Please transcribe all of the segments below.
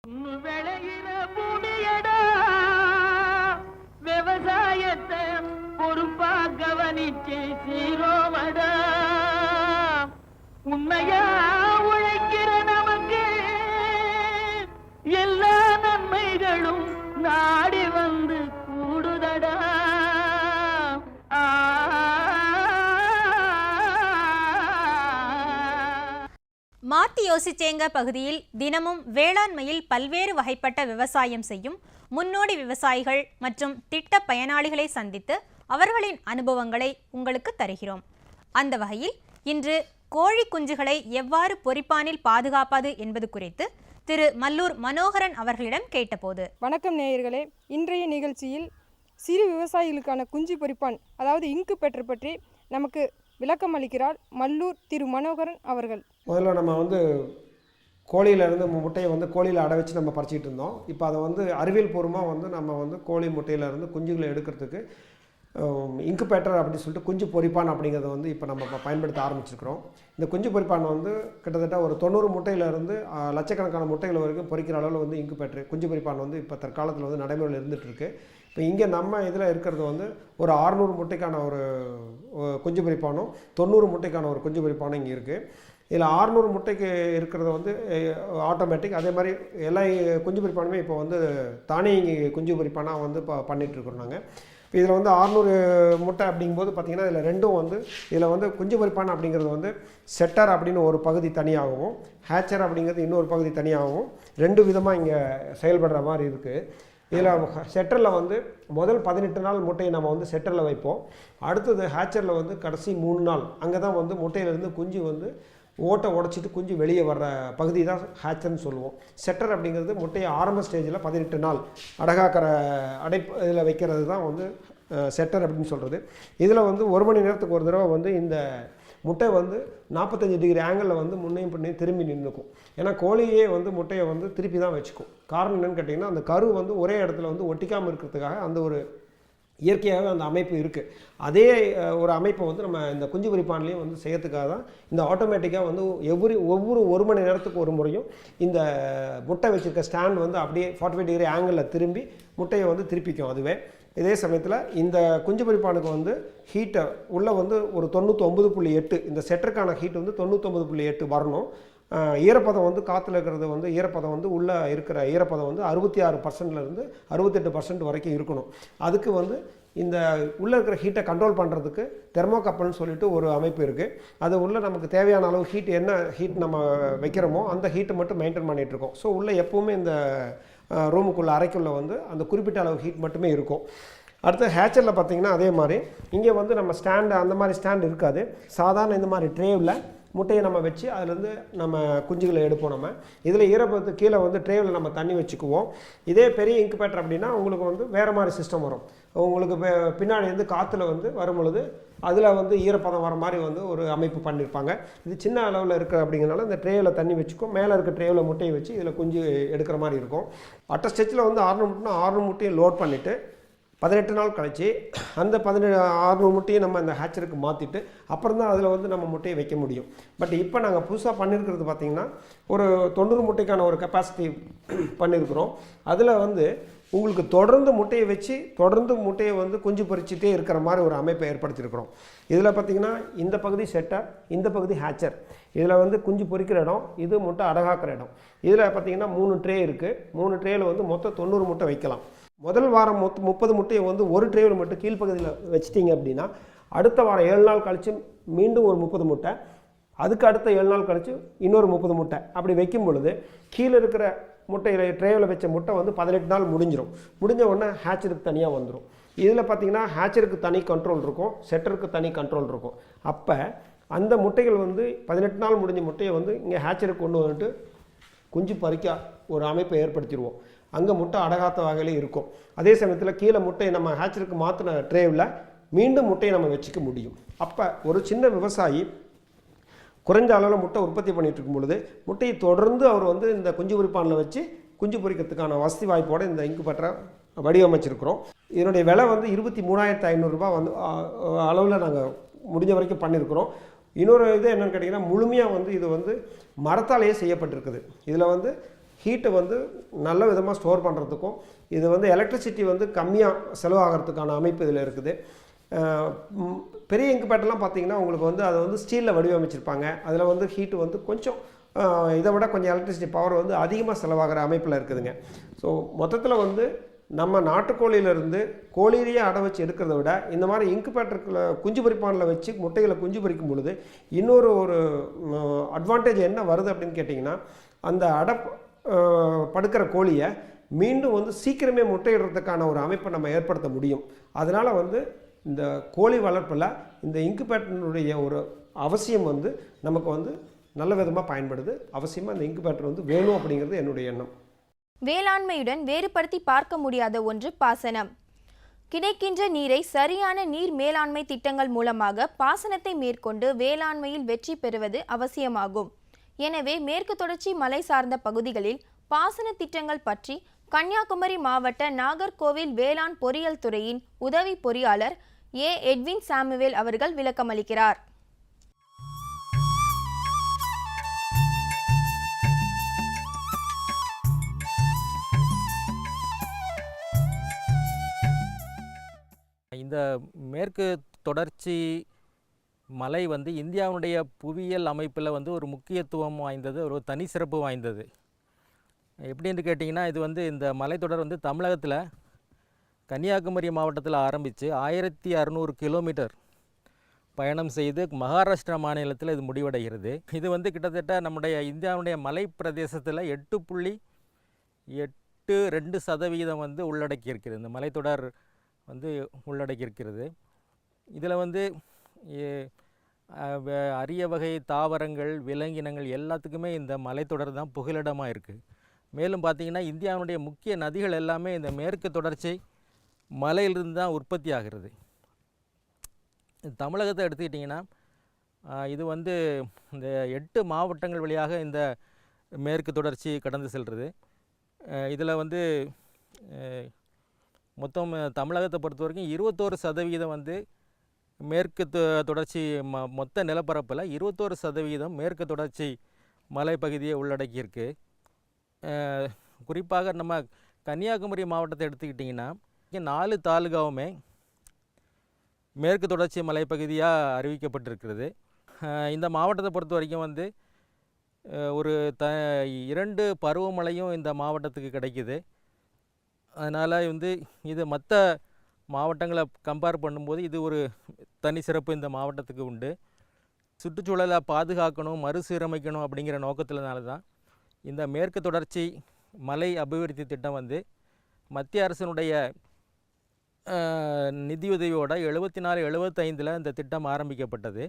விளையிற பூமியடா விவசாயத்தை பொறுப்பா கவனிச்சு சீரோவடா உண்மையா உழைக்கிற நமக்கு எல்லா நன்மைகளும் நாடி வந்து கூடுதடா. மாத்தி யோசிச்சேங்க பகுதியில் தினமும் வேளாண்மையில் பல்வேறு வகைப்பட்ட விவசாயம் செய்யும் முன்னோடி விவசாயிகள் மற்றும் திட்ட பயனாளிகளை சந்தித்து அவர்களின் அனுபவங்களை உங்களுக்கு தருகிறோம். அந்த வகையில் இன்று கோழி குஞ்சுகளை எவ்வாறு பொரிப்பானில் பாதுகாப்பது என்பது குறித்து திரு மல்லூர் மனோகரன் அவர்களிடம் கேட்டபோது, வணக்கம் நேயர்களே, இன்றைய நிகழ்ச்சியில் சிறு விவசாயிகளுக்கான குஞ்சு பொரிப்பான் அதாவது இன்குபேட்டர் பற்றி நமக்கு விளக்கம் அளிக்கிறார் மல்லூர் திரு மனோகரன் அவர்கள். முதல்ல நம்ம கோழியிலேருந்து முட்டையை கோழியில் அடை வச்சு நம்ம பறிச்சிட்டு இருந்தோம். இப்போ அதை அறிவியல் பூர்வமாக நம்ம கோழி முட்டையிலேருந்து குஞ்சுகளை எடுக்கிறதுக்கு இன்குபேட்டர் அப்படின்னு சொல்லிட்டு குஞ்சு பொரிப்பான் அப்படிங்கிறத இப்போ நம்ம பயன்படுத்த ஆரம்பிச்சிருக்கிறோம். இந்த குஞ்சு பொரிப்பான் கிட்டத்தட்ட ஒரு 90 முட்டையிலேருந்து லட்சக்கணக்கான முட்டைகள் வரைக்கும் பொரிக்கிற அளவில் இன்குபேட்டர் குஞ்சு பொரிப்பான் இப்போ தற்காலத்தில் நடைமுறையில் இருந்துகிட்ருக்கு. இப்போ இங்கே நம்ம இதில் இருக்கிறது ஒரு 600 முட்டைக்கான ஒரு குஞ்சு பொரிப்பானும் 90 முட்டைக்கான ஒரு குஞ்சு பொரிப்பானும் இங்கே இருக்குது. இதில் 600 முட்டைக்கு இருக்கிறது ஆட்டோமேட்டிக். அதே மாதிரி எல்லா குஞ்சு பொரிப்பானுமே இப்போ தானியங்கி குஞ்சு பொரிப்பானாக இப்போ பண்ணிகிட்ருக்குறோம் நாங்கள். இப்போ இதில் 600 முட்டை அப்படிங்கும்போது பார்த்திங்கன்னா இதில் ரெண்டும் இதில் குஞ்சு பொரிப்பான் அப்படிங்கிறது செட்டர் அப்படின்னு ஒரு பகுதி தனியாகவும் ஹேச்சர் அப்படிங்கிறது இன்னொரு பகுதி தனியாகவும் 2 விதமாக இங்கே செயல்படுற மாதிரி இருக்குது. இதில் செட்டரில் முதல் 18 நாள் முட்டையை நம்ம செட்டரில் வைப்போம். அடுத்தது ஹேச்சரில் கடைசி 3 நாள் அங்கே தான் முட்டையிலேருந்து குஞ்சு ஓட்டை உடச்சிட்டு குஞ்சு வெளியே வர்ற பகுதி தான் ஹேச்சர்னு சொல்லுவோம். செட்டர் அப்படிங்கிறது முட்டையை ஆரம்ப ஸ்டேஜில் 18 நாள் அடகாக்கிற இதில் வைக்கிறது தான் செட்டர் அப்படின்னு சொல்கிறது. இதில் 1 மணி நேரத்துக்கு ஒரு தடவை இந்த முட்டை 45 டிகிரி ஆங்கிளில் முன்னையும் பின்னையும் திரும்பி நின்றுக்கும். ஏன்னா கோழியே முட்டையை திருப்பி தான் வச்சுக்கும். காரணம் என்னென்னு கேட்டிங்கன்னா அந்த கரு ஒரே இடத்துல ஒட்டிக்காமல் இருக்கிறதுக்காக அந்த ஒரு இயற்கையாகவே அந்த அமைப்பு இருக்குது. அதே ஒரு அமைப்பை நம்ம இந்த குஞ்சு பொரிப்பான்லேயும் செய்யறதுக்காக தான் இந்த ஆட்டோமேட்டிக்காக ஒவ்வொரு 1 மணி நேரத்துக்கு ஒரு முறையும் இந்த முட்டை வச்சுருக்க ஸ்டாண்ட் அப்படியே 45 டிகிரி ஆங்கிளில் திரும்பி முட்டையை திருப்பிக்கும் அதுவே. இதே சமயத்தில் இந்த குஞ்சு பொரிப்பானுக்கு ஹீட்டை உள்ளே ஒரு 99.8 இந்த செட்டருக்கான ஹீட் 99.8 வரணும். ஈரப்பதம் காற்றுல இருக்கிறது ஈரப்பதம் உள்ளே இருக்கிற ஈரப்பதம் 66%லேருந்து 68% வரைக்கும் இருக்கணும். அதுக்கு இந்த உள்ளே இருக்கிற ஹீட்டை கண்ட்ரோல் பண்ணுறதுக்கு தெர்மோகப்பல்னு சொல்லிட்டு ஒரு அமைப்பு இருக்குது. அது உள்ளே நமக்கு தேவையான அளவு ஹீட் என்ன ஹீட் நம்ம வைக்கிறோமோ அந்த ஹீட்டை மட்டும் மெயின்டைன் பண்ணிகிட்ருக்கோம். ஸோ உள்ளே எப்போவுமே இந்த ரூமுக்குள்ளே அறைக்குள்ளே அந்த குறிப்பிட்ட அளவு ஹீட் மட்டுமே இருக்கும். அடுத்து ஹேச்சரில் பார்த்திங்கன்னா அதே மாதிரி இங்கே நம்ம ஸ்டாண்டு அந்த மாதிரி ஸ்டாண்ட் இருக்காது. சாதாரண இந்த மாதிரி ட்ரேவில் முட்டையை நம்ம வச்சு அதுலேருந்து நம்ம குஞ்சுகளை எடுப்போம். நம்ம இதில் ஈரப்பதத்துக்கு கீழே ட்ரேவில் நம்ம தண்ணி வச்சுக்குவோம். இதே பெரிய இன்குபேட்டர் அப்படின்னா உங்களுக்கு வேறு மாதிரி சிஸ்டம் வரும். உங்களுக்கு பின்னாடி காற்றுல வரும் பொழுது அதில் ஈரப்பதம் வர மாதிரி ஒரு அமைப்பு பண்ணியிருப்பாங்க. இது சின்ன அளவில் இருக்குது அப்படிங்கிறனால இந்த ட்ரேவில் தண்ணி வச்சுக்கும். மேலே இருக்க ட்ரேவில் முட்டையை வச்சு இதில் குஞ்சு எடுக்கிற மாதிரி இருக்கும். அட்ட ஸ்டெச்சில் 600 முட்டையை லோட் பண்ணிவிட்டு 18 நாள் கழிச்சு அந்த 600 முட்டையை நம்ம அந்த ஹேச்சருக்கு மாற்றிட்டு அப்புறம் தான் அதில் நம்ம முட்டையை வைக்க முடியும். பட் இப்போ நாங்கள் புதுசாக பண்ணியிருக்கிறது பார்த்திங்கன்னா ஒரு 90 முட்டைக்கான ஒரு கெப்பாசிட்டி பண்ணியிருக்கிறோம். அதில் உங்களுக்கு தொடர்ந்து முட்டையை வச்சு தொடர்ந்து முட்டையை குஞ்சு பொரிச்சிட்டே இருக்கிற மாதிரி ஒரு அமைப்பை ஏற்படுத்தியிருக்கிறோம். இதில் பார்த்திங்கன்னா இந்த பகுதி செட்டர், இந்த பகுதி ஹேச்சர். இதில் குஞ்சு பொரிக்கிற இடம், இது முட்டை அடகாக்கிற இடம். இதில் பார்த்திங்கன்னா 3 ட்ரே இருக்குது. 3 ட்ரேயில் மொத்தம் 90 முட்டை வைக்கலாம். முதல் வாரம் 30 முட்டையை ஒரு ட்ரேவில் மட்டும் கீழ்ப்பகுதியில் வச்சிட்டிங்க அப்படின்னா அடுத்த வாரம் 7 நாள் கழித்து மீண்டும் ஒரு 30 முட்டை, அதுக்கு அடுத்த 7 நாள் கழித்து இன்னொரு 30 முட்டை அப்படி வைக்கும் பொழுது கீழே இருக்கிற முட்டையில் ட்ரேவில் வச்ச முட்டை 18 நாள் முடிஞ்சிடும். முடிஞ்ச உடனே ஹேச்சருக்கு தனியாக வந்துடும். இதில் பார்த்திங்கன்னா ஹேச்சருக்கு தனி கண்ட்ரோல் இருக்கும், செட்டருக்கு தனி கண்ட்ரோல் இருக்கும். அப்போ அந்த முட்டைகள் 18 நாள் முடிஞ்ச முட்டையை இங்கே ஹேச்சருக்கு கொண்டு வந்துட்டு குஞ்சு பறிக்க ஒரு அமைப்பை ஏற்படுத்திடுவோம். அங்கே முட்டை அடகாத்த வகையிலே இருக்கும். அதே சமயத்தில் கீழே முட்டையை நம்ம ஹேச்சருக்கு மாற்றின ட்ரேவில் மீண்டும் முட்டையை நம்ம வச்சுக்க முடியும். அப்போ ஒரு சின்ன விவசாயி குறைஞ்ச அளவில் முட்டை உற்பத்தி பண்ணிகிட்டு இருக்கும் பொழுது முட்டையை தொடர்ந்து அவர் இந்த குஞ்சு பொரிப்பானில் வச்சு குஞ்சு பொரிக்கிறதுக்கான வசதி வாய்ப்போடு இந்த இன்குபேட்டரை வடிவமைச்சிருக்கிறோம். இதனுடைய விலை 23,500 ரூபாய் அளவில் நாங்கள் முடிஞ்ச வரைக்கும் பண்ணியிருக்கிறோம். இன்னொரு இது என்னென்னு கேட்டிங்கன்னா முழுமையாக இது மரத்தாலேயே செய்யப்பட்டிருக்குது. இதில் ஹீட்டை வந்து நல்ல விதமாக ஸ்டோர் பண்ணுறதுக்கும் இது வந்து எலக்ட்ரிசிட்டி வந்து கம்மியாக செலவாகிறதுக்கான அமைப்பு இதில் இருக்குது. பெரிய இன்குபேட்டர்லாம் பார்த்தீங்கன்னா உங்களுக்கு வந்து அதை வந்து ஸ்டீலில் வடிவமைச்சிருப்பாங்க. அதில் வந்து ஹீட்டு வந்து கொஞ்சம் இதை விட கொஞ்சம் எலக்ட்ரிசிட்டி பவர் வந்து அதிகமாக செலவாகிற அமைப்பில் இருக்குதுங்க. ஸோ மொத்தத்தில் வந்து நம்ம நாட்டுக்கோழியிலேருந்து கோழியிலேயே அடை வச்சு எடுக்கிறத விட இந்த மாதிரி இன்குபேட்டருக்குள்ள குஞ்சு பொரிப்பானில் வச்சு முட்டைகளை குஞ்சு பொரிக்கும் பொழுது இன்னொரு அட்வான்டேஜ் என்ன வருது அப்படின்னு கேட்டிங்கன்னா, அந்த அடை படுக்கிற கோழியை மீண்டும் வந்து சீக்கிரமே முட்டையிடுறதுக்கான ஒரு அமைப்பை நம்ம ஏற்படுத்த முடியும். அதனால் வந்து இந்த கோழி வளர்ப்பில் இந்த இன்குபேட்டருடைய ஒரு அவசியம் வந்து நமக்கு வந்து நல்ல விதமாக பயன்படுது. அவசியமாக இந்த இன்குபேட்டர் வந்து வேணும் அப்படிங்கிறது என்னுடைய எண்ணம். வேளாண்மையுடன் வேறுபடுத்தி பார்க்க முடியாத ஒன்று பாசனம். கிடைக்கின்ற நீரை சரியான நீர் மேலாண்மை திட்டங்கள் மூலமாக பாசனத்தை மேற்கொண்டு வேளாண்மையில் வெற்றி பெறுவது அவசியமாகும். எனவே மேற்கு தொடர்ச்சி மலை சார்ந்த பகுதிகளில் பாசன திட்டங்கள் பற்றி கன்னியாகுமரி மாவட்ட நாகர்கோவில் வேளாண் பொறியியல் துறையின் உதவி பொறியாளர் ஏ. எட்வின் சாமுவேல் அவர்கள் விளக்கமளிக்கிறார். இந்த மேற்கு தொடர்ச்சி மலை வந்து இந்தியாவுடைய புவியியல் அமைப்பில் வந்து ஒரு முக்கியத்துவம் வாய்ந்தது, ஒரு தனி சிறப்பு வாய்ந்தது. எப்படின்னு கேட்டிங்கன்னா, இது வந்து இந்த மலைத்தொடர் வந்து தமிழகத்தில் கன்னியாகுமரி மாவட்டத்தில் ஆரம்பித்து 1600 கிலோமீட்டர் பயணம் செய்து மகாராஷ்டிரா மாநிலத்தில் இது முடிவடைகிறது. இது வந்து கிட்டத்தட்ட நம்முடைய இந்தியாவுடைய மலை பிரதேசத்தில் 8.82% வந்து உள்ளடக்கி இருக்கிறது. இந்த மலைத்தொடர் வந்து உள்ளடக்கி இருக்கிறது. இதில் வந்து அரிய வகை தாவரங்கள், விலங்கினங்கள் எல்லாத்துக்குமே இந்த மலைத்தொடர் தான் புகலிடமாக இருக்குது. மேலும் பார்த்திங்கன்னா, இந்தியாவுடைய முக்கிய நதிகள் எல்லாமே இந்த மேற்கு தொடர்ச்சி மலையிலிருந்து தான் உற்பத்தி ஆகிறது. தமிழகத்தை எடுத்துக்கிட்டிங்கன்னா, இது வந்து இந்த 8 மாவட்டங்கள் வழியாக இந்த மேற்கு தொடர்ச்சி கடந்து செல்கிறது. இதில் வந்து மொத்தம் தமிழகத்தை பொறுத்த வரைக்கும் 21% வந்து மேற்கு தொடர்ச்சி மொத்த நிலப்பரப்பில் 21% மேற்கு தொடர்ச்சி மலைப்பகுதியை உள்ளடக்கியிருக்கு. குறிப்பாக நம்ம கன்னியாகுமரி மாவட்டத்தை எடுத்துக்கிட்டிங்கன்னா, 4 தாலுகாவுமே மேற்கு தொடர்ச்சி மலைப்பகுதியாக அறிவிக்கப்பட்டிருக்கிறது. இந்த மாவட்டத்தை பொறுத்த வரைக்கும் வந்து ஒரு 2 பருவமழையும் இந்த மாவட்டத்துக்கு கிடைக்குது. அதனால் வந்து இது மற்ற மாவட்டங்களை கம்பேர் பண்ணும்போது இது ஒரு தனி சிறப்பு இந்த மாவட்டத்துக்கு உண்டு. சுற்றுச்சூழலை பாதுகாக்கணும், மறுசீரமைக்கணும் அப்படிங்கிற நோக்கத்தினால தான் இந்த மேற்கு தொடர்ச்சி மலை அபிவிருத்தி திட்டம் வந்து மத்திய அரசினுடைய நிதியுதவியோட 74-75 இந்த திட்டம் ஆரம்பிக்கப்பட்டது.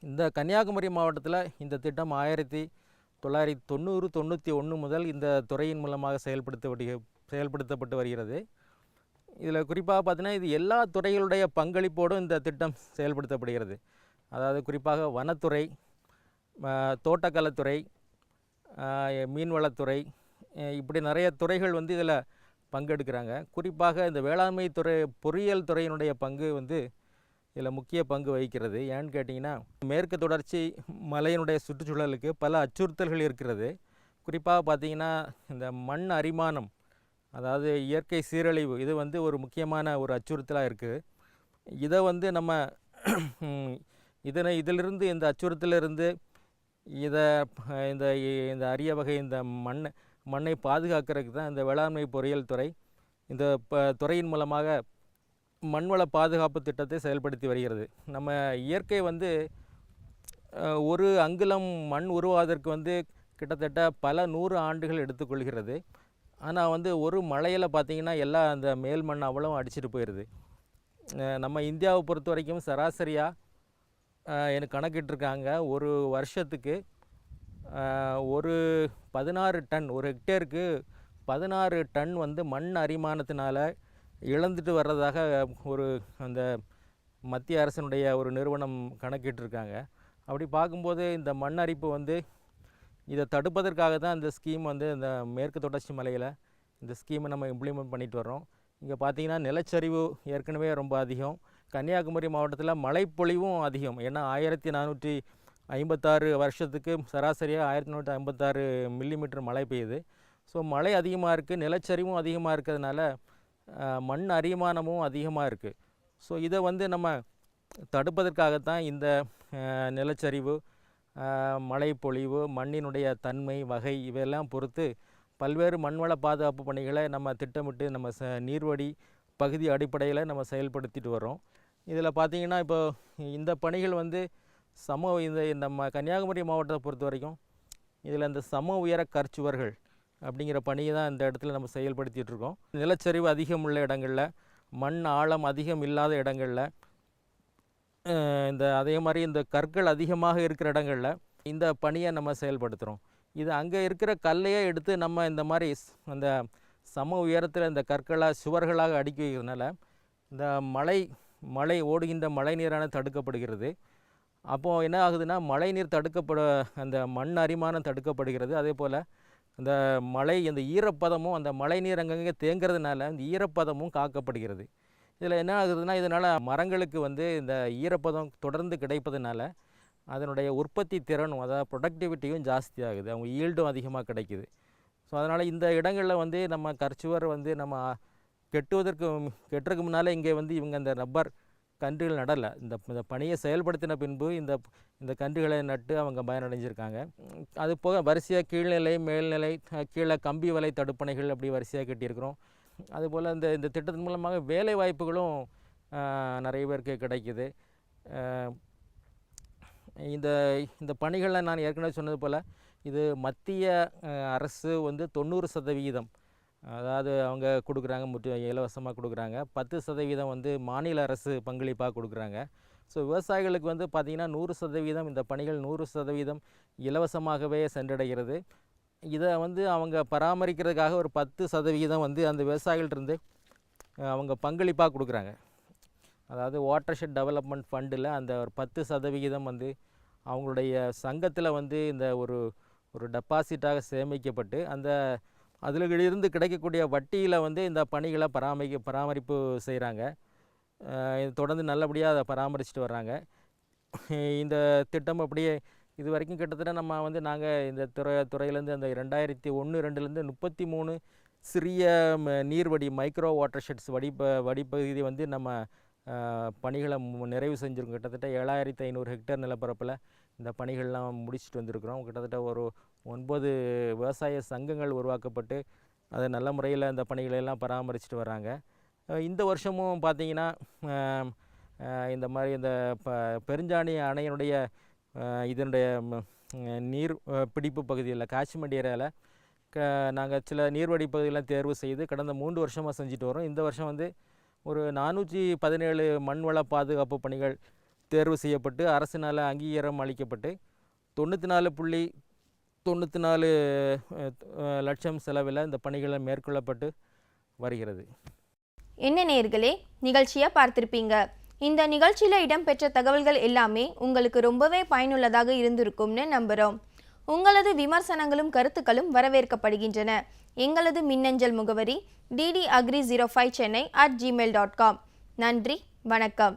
இந்த கன்னியாகுமரி மாவட்டத்தில் இந்த திட்டம் 1990-91 முதல் இந்த துறையின் மூலமாக செயல்படுத்தப்பட்டு வருகிறது. இதில் குறிப்பாக பார்த்தீங்கன்னா, இது எல்லா துறைகளுடைய பங்களிப்போடும் இந்த திட்டம் செயல்படுத்தப்படுகிறது. அதாவது குறிப்பாக வனத்துறை, தோட்டக்கலைத்துறை, மீன்வளத்துறை, இப்படி நிறைய துறைகள் வந்து இதில் பங்கெடுக்கிறாங்க. குறிப்பாக இந்த வேளாண்மை துறை, பொறியியல் துறையினுடைய பங்கு வந்து இதில் முக்கிய பங்கு வகிக்கிறது. ஏன்னு கேட்டிங்கன்னா, மேற்கு தொடர்ச்சி மலையினுடைய சுற்றுச்சூழலுக்கு பல அச்சுறுத்தல்கள் இருக்கிறது. குறிப்பாக பார்த்திங்கன்னா, இந்த மண் அரிமானம், அதாவது இயற்கை சீரழிவு, இது வந்து ஒரு முக்கியமான ஒரு அச்சுறுத்தலாக இருக்குது. இதை வந்து நம்ம இதிலிருந்து, இந்த அச்சுறுத்தலிருந்து இந்த அரிய வகை இந்த மண்ணை பாதுகாக்கிறதுக்கு தான் இந்த வேளாண்மை பொறியியல் துறை இந்த துறையின் மூலமாக மண்வள பாதுகாப்பு திட்டத்தை செயல்படுத்தி வருகிறது. நம்ம இயற்கை வந்து ஒரு அங்குலம் மண் உருவாவதற்கு வந்து கிட்டத்தட்ட பல 100 ஆண்டுகள் எடுத்துக்கொள்கிறது. ஆனால் வந்து ஒரு மழையில் பார்த்திங்கன்னா எல்லாம் அந்த மேல் மண் அவ்வளோ அடிச்சிட்டு போயிடுது. நம்ம இந்தியாவை பொறுத்த வரைக்கும் சராசரியாக எனக்கு கணக்கிட்டிருக்காங்க, ஒரு வருஷத்துக்கு ஒரு 16 டன், ஒரு ஹெக்டேருக்கு 16 டன் வந்து மண் அரிமானத்தினால இழந்துட்டு வர்றதாக ஒரு அந்த மத்திய அரசினுடைய ஒரு நிறுவனம் கணக்கிட்டிருக்காங்க. அப்படி பார்க்கும்போது இந்த மண் அரிப்பு வந்து இதை தடுப்பதற்காக தான் இந்த ஸ்கீம் வந்து இந்த மேற்கு தொடர்ச்சி மலையில் இந்த ஸ்கீமை நம்ம இம்ப்ளிமெண்ட் பண்ணிட்டு வர்றோம். இங்கே பார்த்திங்கன்னா நிலச்சரிவு ஏற்கனவே ரொம்ப அதிகம். கன்னியாகுமரி மாவட்டத்தில் மழைப்பொழிவும் அதிகம். ஏன்னா 1456 வருஷத்துக்கு சராசரியாக 1456 மில்லிமீட்டர் மழை பெய்யுது. ஸோ மழை அதிகமாக இருக்குது, நிலச்சரிவும் அதிகமாக இருக்கிறதுனால மண் அரிமானமும் அதிகமாக இருக்குது. ஸோ இதை வந்து நம்ம தடுப்பதற்காகத்தான் இந்த நிலச்சரிவு, மழை பொழிவு, மண்ணினுடைய தன்மை, வகை இவையெல்லாம் பொறுத்து பல்வேறு மண்வள பாதுகாப்பு பணிகளை நம்ம திட்டமிட்டு நம்ம நீர்வழி பகுதி அடிப்படையில் நம்ம செயல்படுத்திட்டு வரோம். இதில் பார்த்திங்கன்னா இப்போ இந்த பணிகள் வந்து இந்த நம்ம கன்னியாகுமரி மாவட்டத்தை பொறுத்த வரைக்கும் இதில் இந்த சம உயர கற்சுவர்கள் அப்படிங்கிற பணியை தான் இந்த இடத்துல நம்ம செயல்படுத்திகிட்ருக்கோம். நிலச்சரிவு அதிகம் உள்ள இடங்களில், மண் ஆழம் அதிகம் இல்லாத இடங்களில், அதே மாதிரி இந்த கற்கள் அதிகமாக இருக்கிற இடங்களில் இந்த பணியை நம்ம செயல்படுத்துகிறோம். இது அங்கே இருக்கிற கல்லையே எடுத்து நம்ம இந்த மாதிரி அந்த சம உயரத்தில் இந்த கற்களாக சுவர்களாக அடுக்கி வைக்கிறதுனால இந்த மழை ஓடுகின்ற மழை நீரான தடுக்கப்படுகிறது. அப்போது என்ன ஆகுதுன்னா, மழை நீர் அந்த மண் அரிமானம் தடுக்கப்படுகிறது. அதே போல் இந்த இந்த ஈரப்பதமும் அந்த மழை நீர் அங்கங்கே தேங்கிறதுனால இந்த ஈரப்பதமும் காக்கப்படுகிறது. இதில் என்ன ஆகுதுன்னா, இதனால் மரங்களுக்கு வந்து இந்த ஈரப்பதம் தொடர்ந்து கிடைப்பதுனால அதனுடைய உற்பத்தி திறனும், அதாவது ப்ரொடக்டிவிட்டியும் ஜாஸ்தி ஆகுது, அவங்க ஈல்டும் அதிகமாக கிடைக்குது. ஸோ அதனால் இந்த இடங்களில் வந்து நம்ம கற்சுவர் வந்து நம்ம கெட்டுறதுக்கு முன்னால் இங்கே வந்து இவங்க அந்த ரப்பர் கன்றுகள் நடலை. இந்த பணியை செயல்படுத்தின பின்பு இந்த கன்றுகளை நட்டு அவங்க பயனடைஞ்சிருக்காங்க. அது போக வரிசையாக கீழ்நிலை, மேல்நிலை, கீழே கம்பி வலை தடுப்பணைகள் அப்படி வரிசையாக கட்டியிருக்கிறோம். அதுபோல் இந்த திட்டத்தின் மூலமாக வேலை வாய்ப்புகளும் நிறைய பேருக்கு கிடைக்குது. இந்த பணிகளை நான் ஏற்கனவே சொன்னது போல் இது மத்திய அரசு வந்து 90%, அதாவது அவங்க கொடுக்குறாங்க, இலவசமாக கொடுக்குறாங்க. 10% வந்து மாநில அரசு பங்களிப்பாக கொடுக்குறாங்க. ஸோ விவசாயிகளுக்கு வந்து பார்த்திங்கன்னா 100% இந்த பணிகள் 100% இலவசமாகவே சென்றடைகிறது. இதை வந்து அவங்க பராமரிக்கிறதுக்காக ஒரு 10% வந்து அந்த விவசாயிகள்டிருந்து அவங்க பங்களிப்பாக கொடுக்குறாங்க. அதாவது வாட்டர்ஷெட் டெவலப்மெண்ட் ஃபண்டில் அந்த ஒரு 10% வந்து அவங்களுடைய சங்கத்தில் வந்து இந்த ஒரு டெபாசிட்டாக சேமிக்கப்பட்டு அதிலிருந்து கிடைக்கக்கூடிய வட்டியில் வந்து இந்த பணிகளை பராமரிப்பு செய்கிறாங்க. தொடர்ந்து நல்லபடியாக அதை பராமரிச்சுட்டு வர்றாங்க. இந்த திட்டம் அப்படியே இது வரைக்கும் கிட்டத்தட்ட நாங்கள் இந்த துறையிலேருந்து அந்த 2001-2லேருந்து 33 சிறிய நீர்வடி மைக்ரோ வாட்டர்ஷெட்ஸ் வடிப்பகுதி வந்து நம்ம பணிகளை நிறைவு செஞ்சுருக்கோம். கிட்டத்தட்ட 7500 ஹெக்டேர் நிலப்பரப்பில் இந்த பணிகள்லாம் முடிச்சுட்டு வந்திருக்கிறோம். கிட்டத்தட்ட ஒரு 9 விவசாய சங்கங்கள் உருவாக்கப்பட்டு அதை நல்ல முறையில் இந்த பணிகளெல்லாம் பராமரிச்சுட்டு வராங்க. இந்த வருஷமும் பார்த்திங்கன்னா இந்த மாதிரி இந்த பெருஞ்சாணி அணையினுடைய இதனுடைய நீர் பிடிப்பு பகுதியில் காஷ்மீர் ஏரியாவில் நாங்கள் சில நீர்வடி பகுதியெல்லாம் தேர்வு செய்து கடந்த 3 வருஷமாக செஞ்சுட்டு வரோம். இந்த வருஷம் வந்து ஒரு 417 மண்வள பாதுகாப்பு பணிகள் தேர்வு செய்யப்பட்டு அரசினால் அங்கீகாரம் அளிக்கப்பட்டு 94.94 லட்சம் செலவில் இந்த பணிகளை மேற்கொள்ளப்பட்டு வருகிறது. என்ன நேயர்களே, நிகழ்ச்சியை பார்த்திருப்பீங்க. இந்த நிகழ்ச்சியில் இடம்பெற்ற தகவல்கள் எல்லாமே உங்களுக்கு ரொம்பவே பயனுள்ளதாக இருந்திருக்கும்னு நம்புகிறோம். உங்களது விமர்சனங்களும் கருத்துக்களும் வரவேற்கப்படுகின்றன. எங்களது மின்னஞ்சல் முகவரி ddagri05chennai@gmail.com. நன்றி, வணக்கம்.